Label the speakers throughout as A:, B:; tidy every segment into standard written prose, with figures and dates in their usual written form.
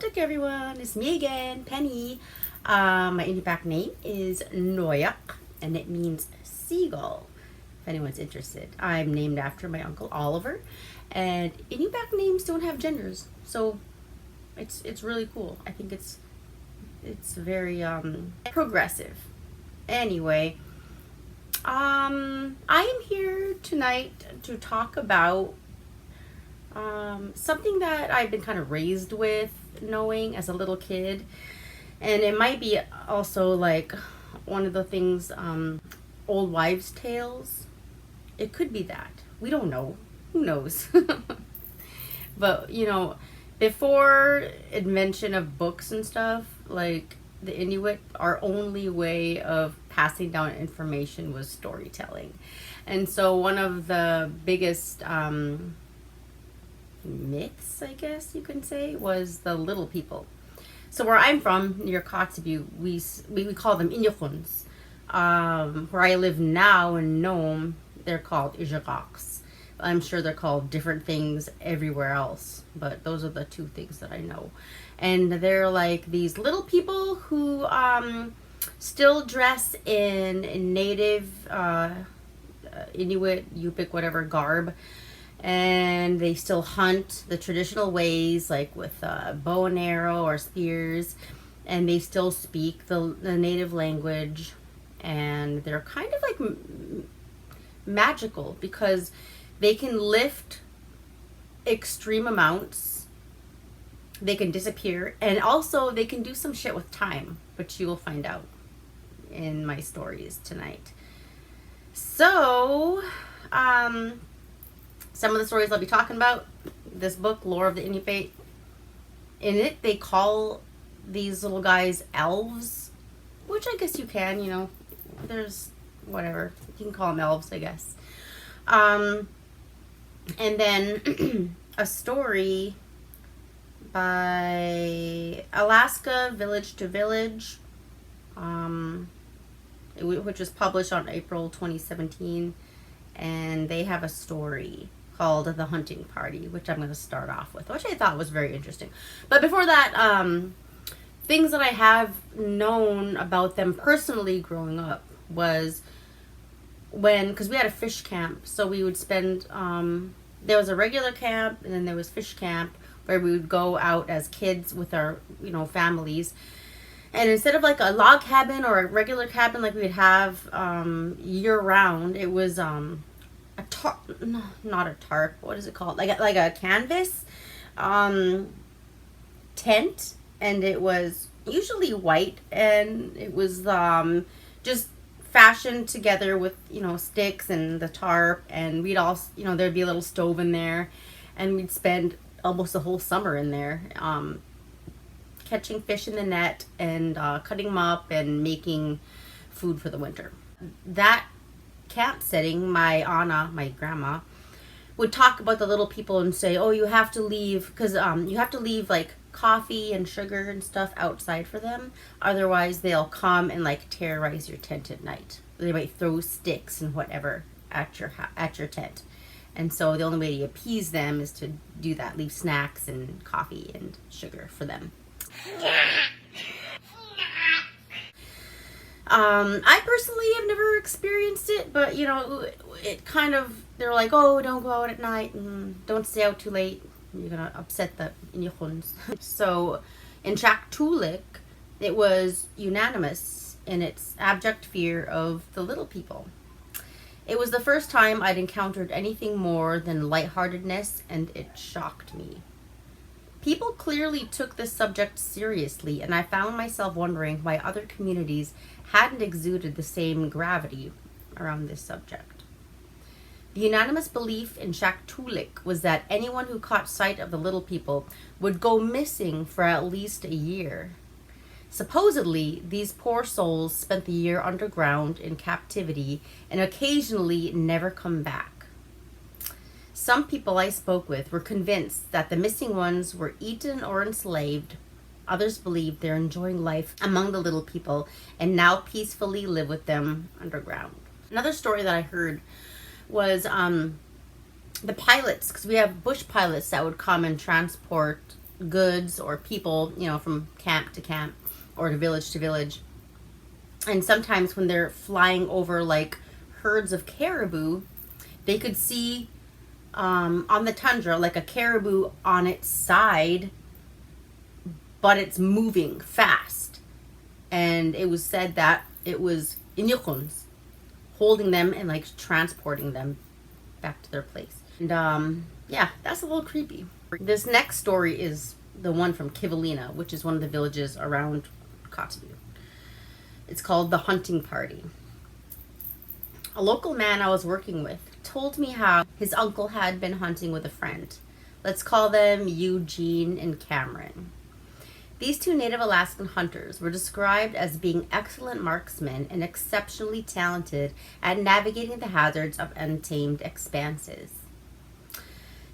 A: Baltic everyone, it's me again, Penny. My Inupiaq name is Noyak, and it means seagull, if anyone's interested. I'm named after my uncle Oliver, and Inupiaq names don't have genders, so it's really cool. I think it's very progressive. Anyway, I am here tonight to talk about something that I've been kind of raised with knowing as a little kid, and it might be also like one of the things, old wives' tales. It could be that. We don't know. Who knows? But before invention of books and stuff, like the Inuit, our only way of passing down information was storytelling. And so one of the biggest myths, I guess you can say, was the little people. So where I'm from, near Kotzebue, we call them Inyokuns. Where I live now in Nome, they're called Ijagaks. I'm sure they're called different things everywhere else, but those are the two things that I know. And they're like these little people who still dress in native Inuit, Yupik, whatever garb, and they still hunt the traditional ways, like with bow and arrow or spears, and they still speak the native language, and they're kind of like magical because they can lift extreme amounts, they can disappear, and also they can do some shit with time, which you will find out in my stories tonight. So some of the stories I'll be talking about, this book, Lore of the Inupiaq, in it they call these little guys elves, which I guess you can, there's whatever. You can call them elves, I guess. And then a story by Alaska, Village to Village, which was published on April 2017. And they have a story called The Hunting Party, which I'm going to start off with, which I thought was very interesting. But before that, things that I have known about them personally growing up was because we had a fish camp, so we would spend, there was a regular camp, and then there was fish camp, where we would go out as kids with our, families. And instead of like a log cabin or a regular cabin like we would have year round, it was no, not a tarp. What is it called? Like a canvas tent, and it was usually white, and it was just fashioned together with sticks and the tarp, and we'd all there'd be a little stove in there, and we'd spend almost the whole summer in there catching fish in the net and cutting them up and making food for the winter. That camp setting, my Anna, my grandma, would talk about the little people and say, oh, you have to leave, because you have to leave like coffee and sugar and stuff outside for them, otherwise they'll come and like terrorize your tent at night. They might throw sticks and whatever at your tent, and so the only way to appease them is to do that, leave snacks and coffee and sugar for them. I personally have never experienced it, but it kind of, they're like, oh, don't go out at night and don't stay out too late, you're gonna upset the Inyokuns. So in Shaktoolik, it was unanimous in its abject fear of the little people. It was the first time I'd encountered anything more than lightheartedness, and it shocked me. People clearly took this subject seriously, and I found myself wondering why other communities hadn't exuded the same gravity around this subject. The unanimous belief in Shaktoolik was that anyone who caught sight of the little people would go missing for at least a year. Supposedly, these poor souls spent the year underground in captivity and occasionally never come back. Some people I spoke with were convinced that the missing ones were eaten or enslaved. Others believed they're enjoying life among the little people and now peacefully live with them underground. Another story that I heard was the pilots, because we have bush pilots that would come and transport goods or people, from camp to camp or to village. And sometimes when they're flying over like herds of caribou, they could see on the tundra like a caribou on its side, but it's moving fast. And it was said that it was inyukuns holding them and like transporting them back to their place. And yeah, that's a little creepy. This next story is the one from Kivalina, which is one of the villages around Kotzebue. It's called The Hunting Party. A local man I was working with told me how his uncle had been hunting with a friend. Let's call them Eugene and Cameron. These two native Alaskan hunters were described as being excellent marksmen and exceptionally talented at navigating the hazards of untamed expanses.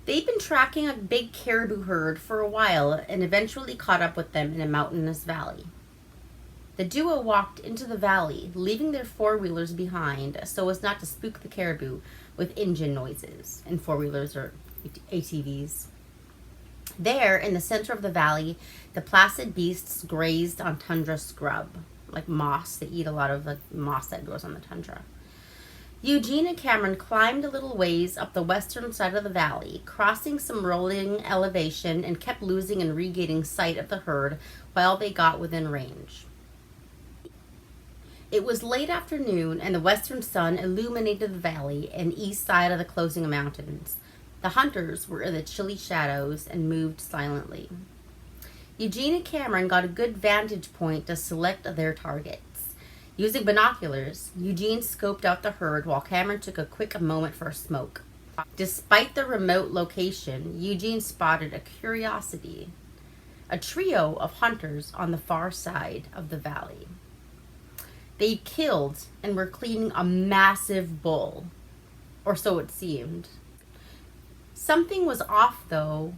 A: They'd been tracking a big caribou herd for a while and eventually caught up with them in a mountainous valley. The duo walked into the valley, leaving their four-wheelers behind so as not to spook the caribou with engine noises, and four-wheelers are ATVs. There, in the center of the valley, the placid beasts grazed on tundra scrub, like moss. They eat a lot of the moss that grows on the tundra. Eugene and Cameron climbed a little ways up the western side of the valley, crossing some rolling elevation, and kept losing and regaining sight of the herd while they got within range. It was late afternoon, and the western sun illuminated the valley and east side of the closing mountains. The hunters were in the chilly shadows and moved silently. Eugene and Cameron got a good vantage point to select their targets. Using binoculars, Eugene scoped out the herd while Cameron took a quick moment for a smoke. Despite the remote location, Eugene spotted a curiosity: a trio of hunters on the far side of the valley. They killed and were cleaning a massive bull, or so it seemed. Something was off, though,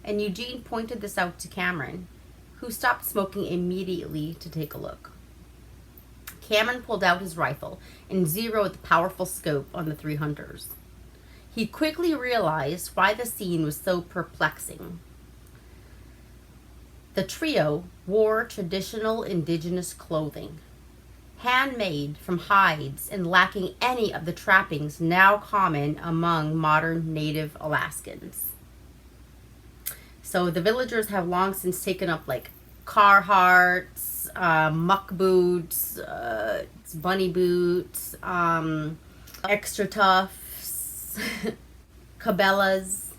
A: and Eugene pointed this out to Cameron, who stopped smoking immediately to take a look. Cameron pulled out his rifle and zeroed the powerful scope on the three hunters. He quickly realized why the scene was so perplexing. The trio wore traditional indigenous clothing, handmade from hides and lacking any of the trappings now common among modern native Alaskans. So the villagers have long since taken up like Carhartts, muck boots, bunny boots, extra toughs, Cabela's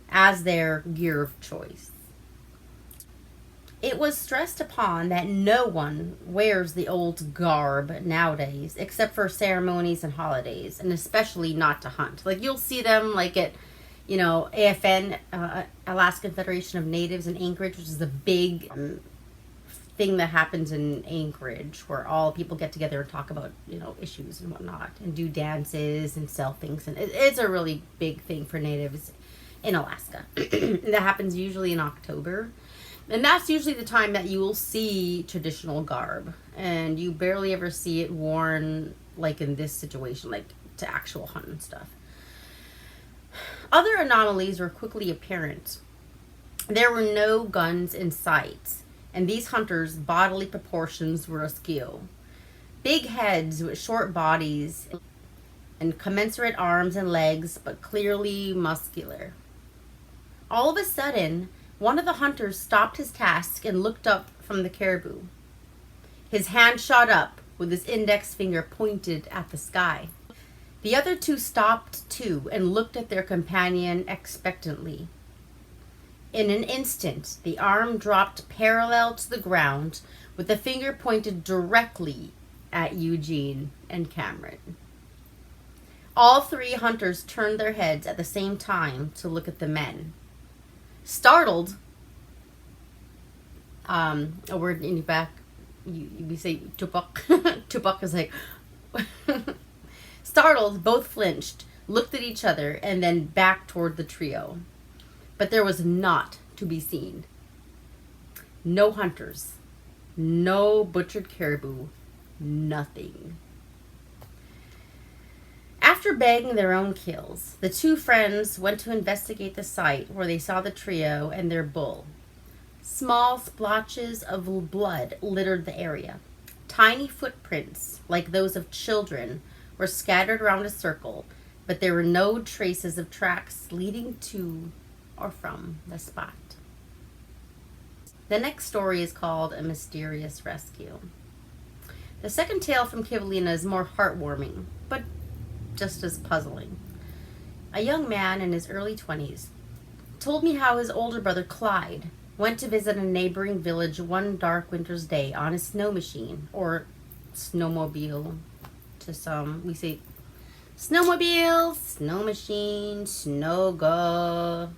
A: as their gear of choice. It was stressed upon that no one wears the old garb nowadays, except for ceremonies and holidays, and especially not to hunt. Like, you'll see them like at, AFN, Alaskan Federation of Natives in Anchorage, which is the big thing that happens in Anchorage, where all people get together and talk about, issues and whatnot, and do dances and sell things. And it's a really big thing for natives in Alaska. That happens usually in October. And that's usually the time that you will see traditional garb. And you barely ever see it worn like in this situation, like to actual hunt and stuff. Other anomalies were quickly apparent. There were no guns in sight, and these hunters' bodily proportions were askew. Big heads with short bodies and commensurate arms and legs, but clearly muscular. All of a sudden, one of the hunters stopped his task and looked up from the caribou. His hand shot up with his index finger pointed at the sky. The other two stopped too and looked at their companion expectantly. In an instant, the arm dropped parallel to the ground with the finger pointed directly at Eugene and Cameron. All three hunters turned their heads at the same time to look at the men. Startled, a word in back, you say tupak. Tupak is like, startled, both flinched, looked at each other, and then back toward the trio. But there was naught to be seen. No hunters, no butchered caribou, nothing. After bagging their own kills, the two friends went to investigate the site where they saw the trio and their bull. Small splotches of blood littered the area. Tiny footprints, like those of children, were scattered around a circle, but there were no traces of tracks leading to or from the spot. The next story is called A Mysterious Rescue. The second tale from Kivalina is more heartwarming, but just as puzzling. A young man in his early 20s told me how his older brother Clyde went to visit a neighboring village one dark winter's day on his snow machine, or snowmobile to some. We say snowmobile, snow machine, snow go.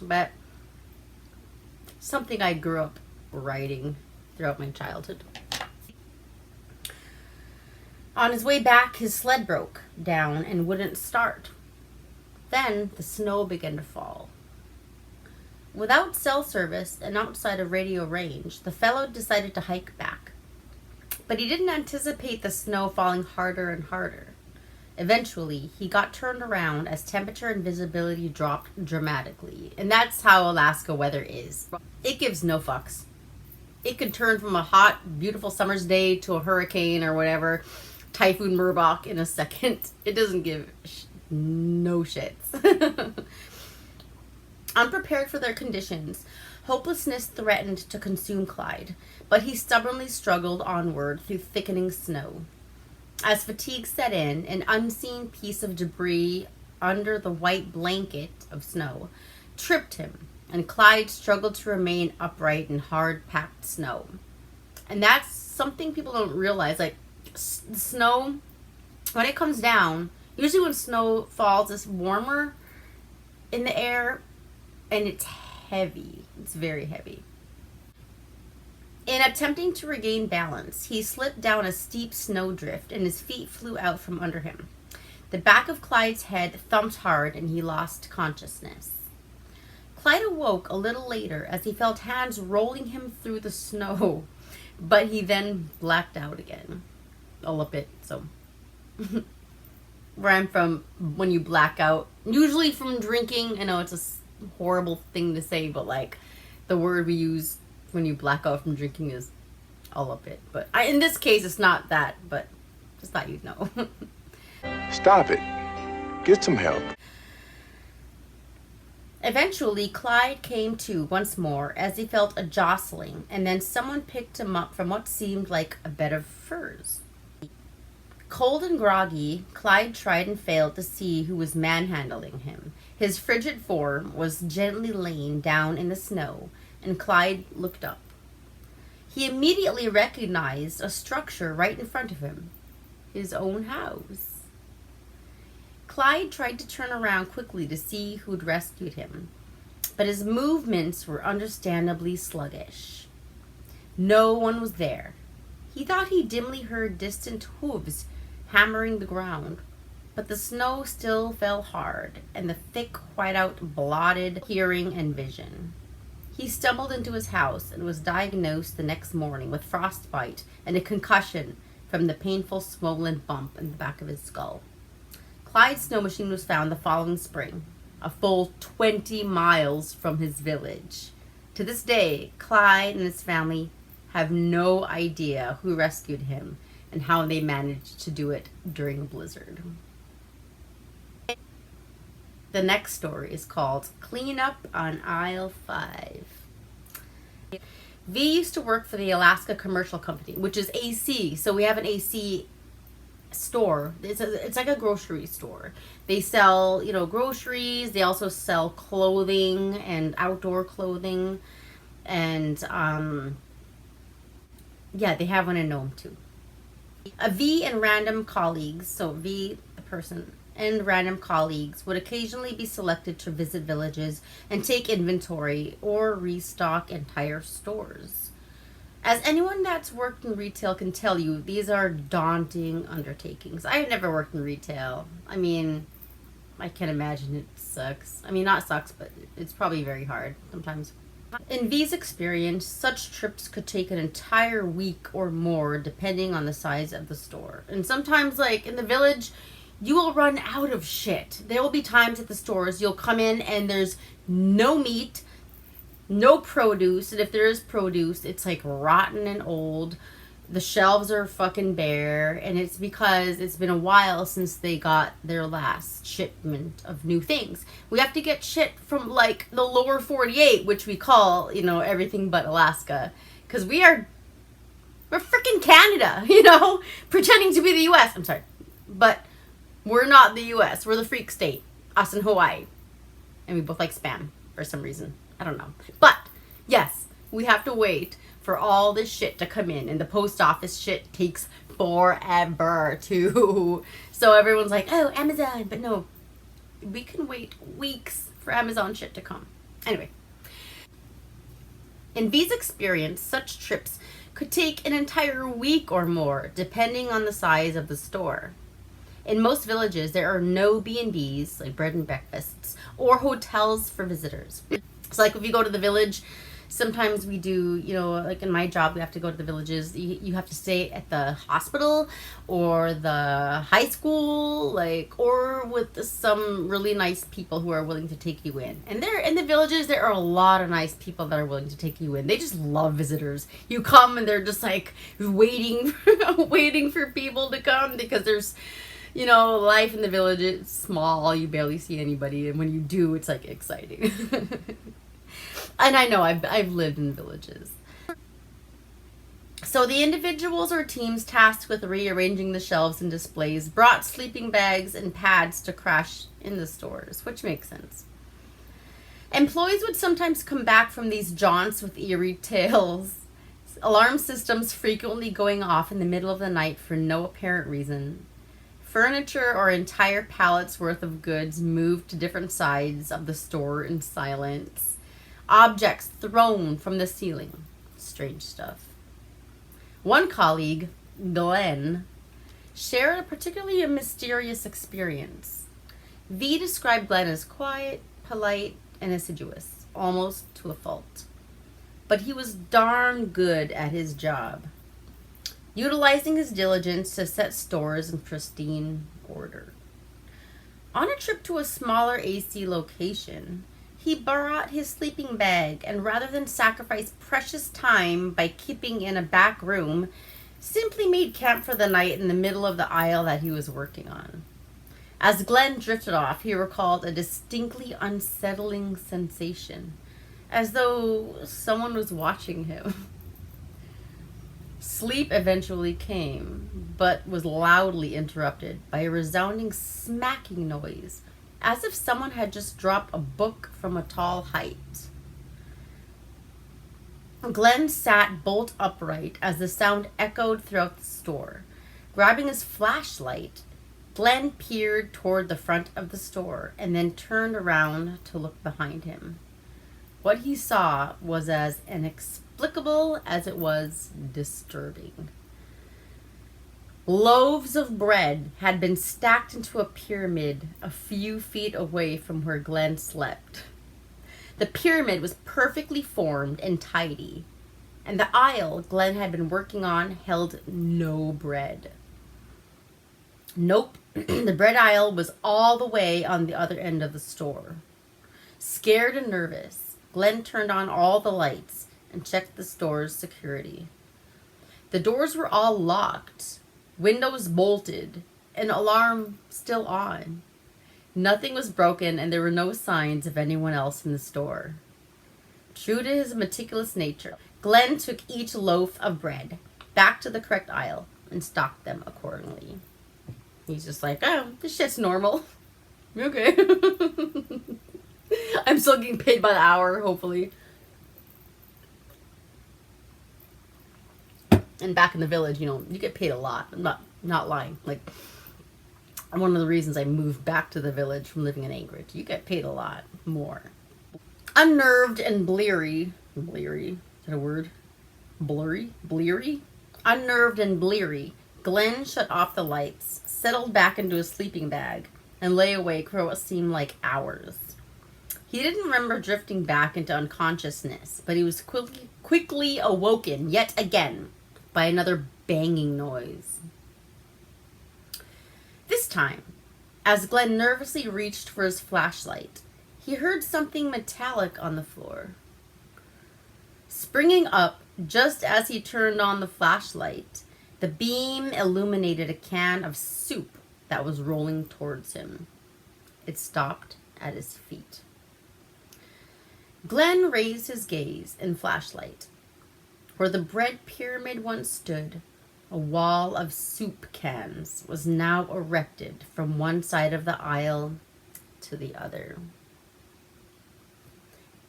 A: But something I grew up riding throughout my childhood. On his way back, his sled broke down and wouldn't start. Then the snow began to fall. Without cell service and outside of radio range, the fellow decided to hike back. But he didn't anticipate the snow falling harder and harder. Eventually, he got turned around as temperature and visibility dropped dramatically. And that's how Alaska weather is. It gives no fucks. It can turn from a hot, beautiful summer's day to a hurricane or whatever, Typhoon Merbach in a second. It doesn't give no shits. Unprepared for their conditions, hopelessness threatened to consume Clyde, but he stubbornly struggled onward through thickening snow. As fatigue set in, an unseen piece of debris under the white blanket of snow tripped him, and Clyde struggled to remain upright in hard-packed snow. And that's something people don't realize. Like, snow, when it comes down, usually when snow falls, it's warmer in the air, and it's heavy. It's very heavy. In attempting to regain balance, he slipped down a steep snowdrift and his feet flew out from under him. The back of Clyde's head thumped hard and he lost consciousness. Clyde awoke a little later as he felt hands rolling him through the snow, but he then blacked out again. A little bit, so. Where I'm from, when you black out, usually from drinking, I know it's a horrible thing to say, but like the word we use when you black out from drinking is all of it. But in this case, it's not that, but just thought you'd know.
B: Stop it. Get some help.
A: Eventually, Clyde came to once more as he felt a jostling, and then someone picked him up from what seemed like a bed of furs. Cold and groggy, Clyde tried and failed to see who was manhandling him. His frigid form was gently laying down in the snow, and Clyde looked up. He immediately recognized a structure right in front of him, his own house. Clyde tried to turn around quickly to see who'd rescued him, but his movements were understandably sluggish. No one was there. He thought he dimly heard distant hooves hammering the ground, but the snow still fell hard, and the thick whiteout blotted hearing and vision. He stumbled into his house and was diagnosed the next morning with frostbite and a concussion from the painful swollen bump in the back of his skull. Clyde's snow machine was found the following spring, a full 20 miles from his village. To this day, Clyde and his family have no idea who rescued him and how they managed to do it during a blizzard. The next story is called Clean Up on Aisle 5. V used to work for the Alaska Commercial Company, which is AC. So we have an AC store. It's like a grocery store. They sell, groceries. They also sell clothing and outdoor clothing. And, they have one in Nome too. V and random colleagues, so V, the person, and random colleagues would occasionally be selected to visit villages and take inventory or restock entire stores. As anyone that's worked in retail can tell you, these are daunting undertakings. I've never worked in retail. I mean, I can imagine it sucks. I mean, not sucks, but it's probably very hard sometimes. In V's experience, such trips could take an entire week or more depending on the size of the store. And sometimes, like in the village, you will run out of shit. There will be times at the stores you'll come in and there's no meat, No produce, and if there is produce, it's like rotten and old. The shelves are fucking bare, and it's because it's been a while since they got their last shipment of new things. We have to get shit from like the lower 48, which we call, you know, everything but Alaska, because we're freaking Canada, you know, pretending to be the US. I'm sorry, but we're not the US. We're the freak state, us in Hawaii, and we both like spam for some reason. I don't know, but yes, we have to wait for all this shit to come in, and the post office shit takes forever too. So everyone's like, oh, Amazon, but no, we can wait weeks for Amazon shit to come. Anyway, in V's experience, such trips could take an entire week or more, depending on the size of the store. In most villages, there are no B&Bs, like bread and breakfasts, or hotels for visitors. So like if you go to the village, sometimes we do, you know, like in my job, we have to go to the villages. You have to stay at the hospital or the high school, like, or with some really nice people who are willing to take you in. And there in the villages, there are a lot of nice people that are willing to take you in. They just love visitors. You come and they're just like waiting, waiting for people to come, because there's, you know, life in the village is small. You barely see anybody, and when you do, it's like exciting. And I know I've lived in villages. So the individuals or teams tasked with rearranging the shelves and displays brought sleeping bags and pads to crash in the stores, which makes sense. Employees would sometimes come back from these jaunts with eerie tales. Alarm systems frequently going off in the middle of the night for no apparent reason. Furniture or entire pallets worth of goods moved to different sides of the store in silence. Objects thrown from the ceiling. Strange stuff. One colleague, Glenn, shared a particularly mysterious experience. V described Glenn as quiet, polite, and assiduous, almost to a fault. But he was darn good at his job, utilizing his diligence to set stores in pristine order. On a trip to a smaller AC location, he brought his sleeping bag, and rather than sacrifice precious time by keeping in a back room, simply made camp for the night in the middle of the aisle that he was working on. As Glenn drifted off, he recalled a distinctly unsettling sensation, as though someone was watching him. Sleep eventually came, but was loudly interrupted by a resounding smacking noise, as if someone had just dropped a book from a tall height. Glenn sat bolt upright as the sound echoed throughout the store. Grabbing his flashlight, Glenn peered toward the front of the store and then turned around to look behind him. What he saw was as inexplicable as it was disturbing. Loaves of bread had been stacked into a pyramid a few feet away from where Glenn slept. The pyramid was perfectly formed and tidy, and the aisle Glenn had been working on held no bread. Nope, the bread aisle was all the way on the other end of the store. Scared and nervous, Glenn turned on all the lights and checked the store's security. The doors were all locked, windows bolted, and alarm still on. Nothing was broken, and there were no signs of anyone else in the store. True to his meticulous nature, Glenn took each loaf of bread back to the correct aisle and stocked them accordingly. He's just like, oh, this shit's normal. Okay. I'm still getting paid by the hour, hopefully. And back in the village, you know, you get paid a lot. I'm not lying. Like, one of the reasons I moved back to the village from living in Anchorage. You get paid a lot more. Unnerved and bleary. Bleary? Is that a word? Blurry? Bleary? Unnerved and bleary, Glenn shut off the lights, settled back into his sleeping bag, and lay awake for what seemed like hours. He didn't remember drifting back into unconsciousness, but he was quickly awoken yet again by another banging noise. This time, as Glenn nervously reached for his flashlight, he heard something metallic on the floor. Springing up just as he turned on the flashlight, the beam illuminated a can of soup that was rolling towards him. It stopped at his feet. Glenn raised his gaze and flashlight. Where the bread pyramid once stood, a wall of soup cans was now erected from one side of the aisle to the other.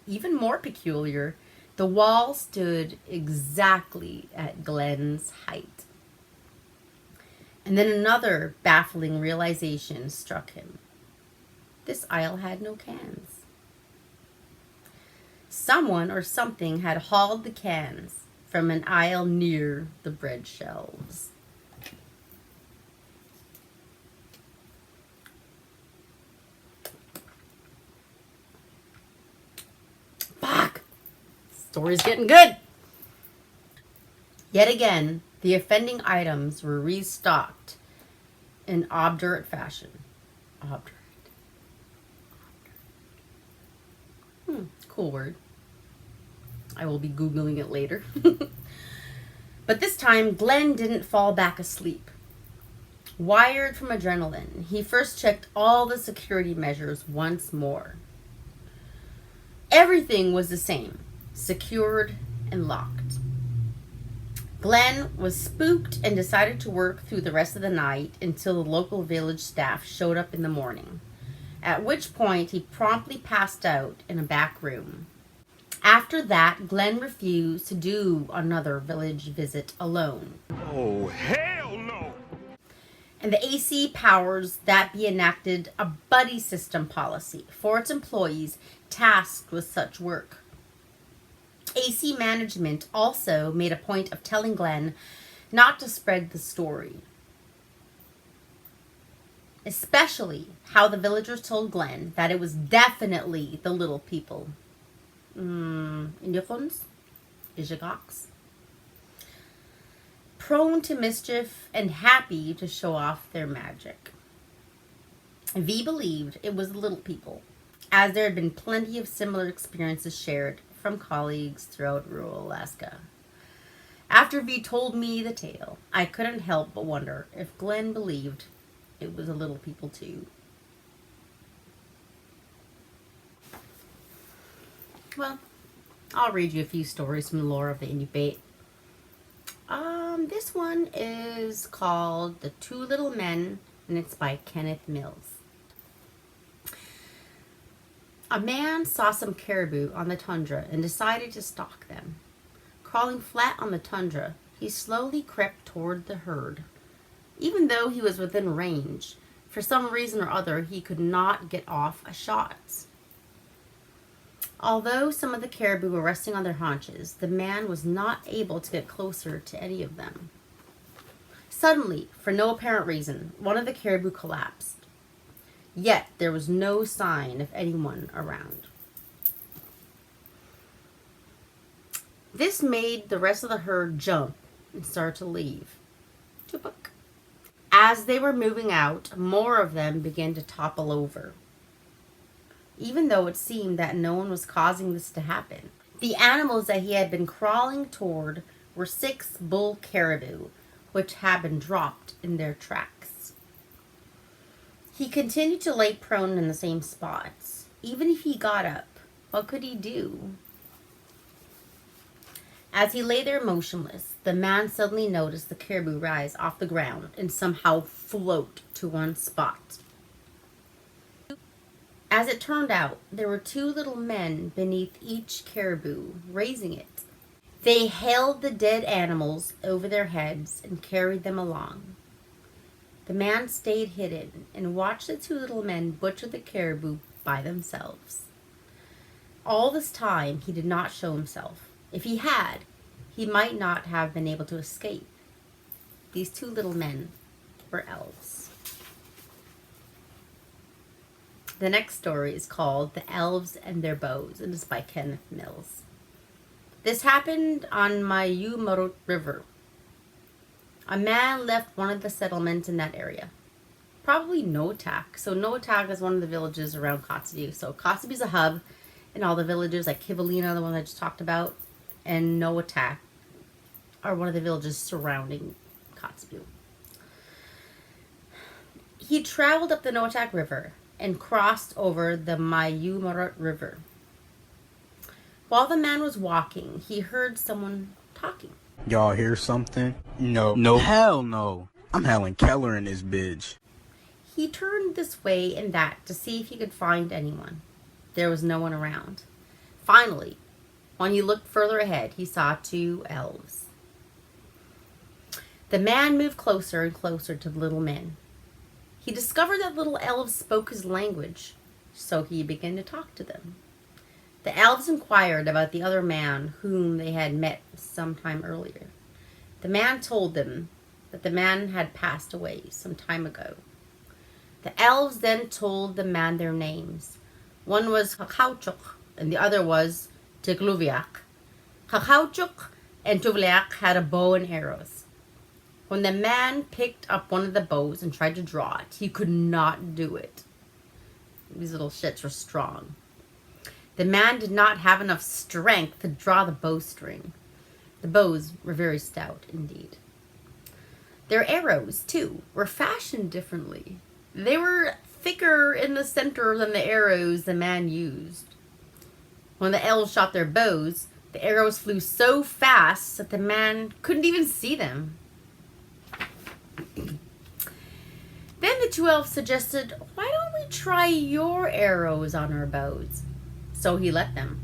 A: Even more peculiar, the wall stood exactly at Glenn's height. And then another baffling realization struck him. This aisle had no cans. Someone or something had hauled the cans from an aisle near the bread shelves. Fuck! Story's getting good! Yet again, the offending items were restocked in obdurate fashion. Obdurate. Cool word. I will be Googling it later. But this time, Glenn didn't fall back asleep. Wired from adrenaline, he first checked all the security measures once more. Everything was the same, secured and locked. Glenn was spooked and decided to work through the rest of the night until the local village staff showed up in the morning, at which point he promptly passed out in a back room. After that, Glenn refused to do another village visit alone.
B: Oh, hell no!
A: And the AC powers that be enacted a buddy system policy for its employees tasked with such work. AC management also made a point of telling Glenn not to spread the story. Especially how the villagers told Glenn that it was definitely the little people. Indians? Ijagox? Prone to mischief and happy to show off their magic. V believed it was the little people, as there had been plenty of similar experiences shared from colleagues throughout rural Alaska. After V told me the tale, I couldn't help but wonder if Glenn believed it was the little people too. Well, I'll read you a few stories from the lore of the Inupiat. This one is called The Two Little Men, and it's by Kenneth Mills. A man saw some caribou on the tundra and decided to stalk them. Crawling flat on the tundra, he slowly crept toward the herd. Even though he was within range, for some reason or other, he could not get off a shot. Although some of the caribou were resting on their haunches, the man was not able to get closer to any of them. Suddenly, for no apparent reason, one of the caribou collapsed. Yet there was no sign of anyone around. This made the rest of the herd jump and start to leave. Tupuk. As they were moving out, more of them began to topple over. Even though it seemed that no one was causing this to happen. The animals that he had been crawling toward were 6 bull caribou, which had been dropped in their tracks. He continued to lay prone in the same spots. Even if he got up, what could he do? As he lay there motionless, the man suddenly noticed the caribou rise off the ground and somehow float to one spot. As it turned out, there were 2 little men beneath each caribou, raising it. They held the dead animals over their heads and carried them along. The man stayed hidden and watched the 2 little men butcher the caribou by themselves. All this time, he did not show himself. If he had, he might not have been able to escape. These 2 little men were elves. The next story is called The Elves and Their Bows, and is by Kenneth Mills. This happened on Mayumurut River. A man left one of the settlements in that area. Probably Noatak. So Noatak is one of the villages around Kotzebue. So Kotzebue is a hub, and all the villages like Kivalina, the one I just talked about, and Noatak are one of the villages surrounding Kotzebue. He traveled up the Noatak River and crossed over the Mayumarut River. While the man was walking, he heard someone talking.
C: Y'all hear something? No. Hell no. I'm Helen Keller in this bitch.
A: He turned this way and that to see if he could find anyone. There was no one around. Finally, when he looked further ahead, he saw 2 elves. The man moved closer and closer to the little men. He discovered that little elves spoke his language, so he began to talk to them. The elves inquired about the other man whom they had met some time earlier. The man told them that the man had passed away some time ago. The elves then told the man their names. One was Kakauchuk and the other was Tigluviak. Kakauchuk and Tuvliak had a bow and arrows. When the man picked up one of the bows and tried to draw it, he could not do it. These little shits were strong. The man did not have enough strength to draw the bowstring. The bows were very stout indeed. Their arrows, too, were fashioned differently. They were thicker in the center than the arrows the man used. When the elves shot their bows, the arrows flew so fast that the man couldn't even see them. Then the 2 elves suggested, why don't we try your arrows on our bows? So he let them.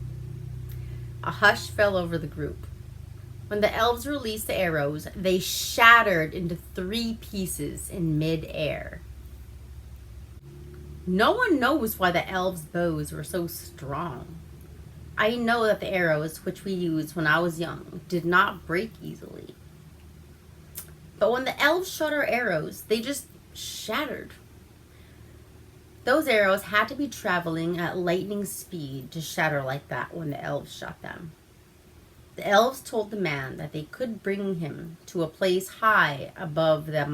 A: A hush fell over the group. When the elves released the arrows, they shattered into 3 pieces in mid-air. No one knows why the elves' bows were so strong. I know that the arrows, which we used when I was young, did not break easily. But when the elves shot our arrows, they just shattered. Those arrows had to be traveling at lightning speed to shatter like that when the elves shot them. The elves told the man that they could bring him to a place high above the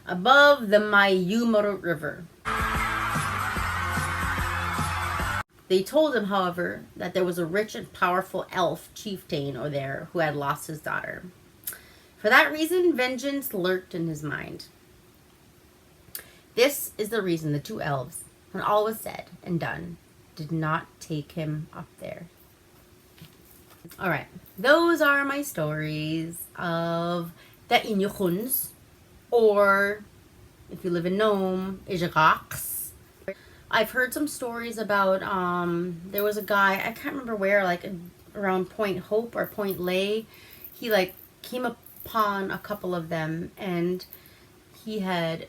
A: Mayumarut River. They told him, however, that there was a rich and powerful elf chieftain over there who had lost his daughter. For that reason, vengeance lurked in his mind. This is the reason the 2 elves, when all was said and done, did not take him up there. Alright, those are my stories of the Inuchuns, or if you live in Nome, Ijagaks. I've heard some stories about, there was a guy, I can't remember where, like around Point Hope or Point Lay. He like came upon a couple of them and he had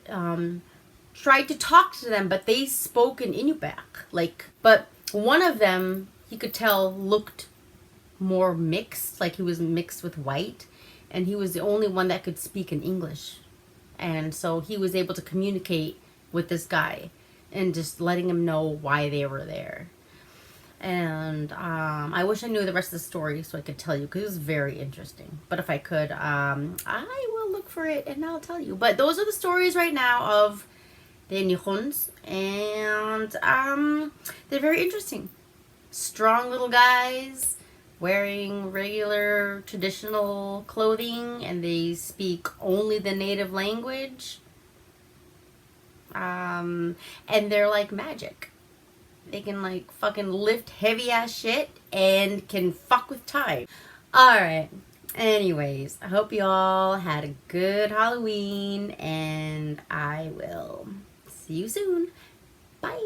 A: tried to talk to them, but they spoke in Inupiaq. But one of them, he could tell, looked more mixed, like he was mixed with white, and he was the only one that could speak in English. And so he was able to communicate with this guy and just letting him know why they were there. And I wish I knew the rest of the story so I could tell you, because it was very interesting. But if I could, I will look for it and I'll tell you. But those are the stories right now of the Inuchuns, and they're very interesting. Strong little guys wearing regular traditional clothing, and they speak only the native language. And they're like magic. They can like fucking lift heavy ass shit and can fuck with time. Alright. Anyways, I hope you all had a good Halloween, and I will see you soon. Bye.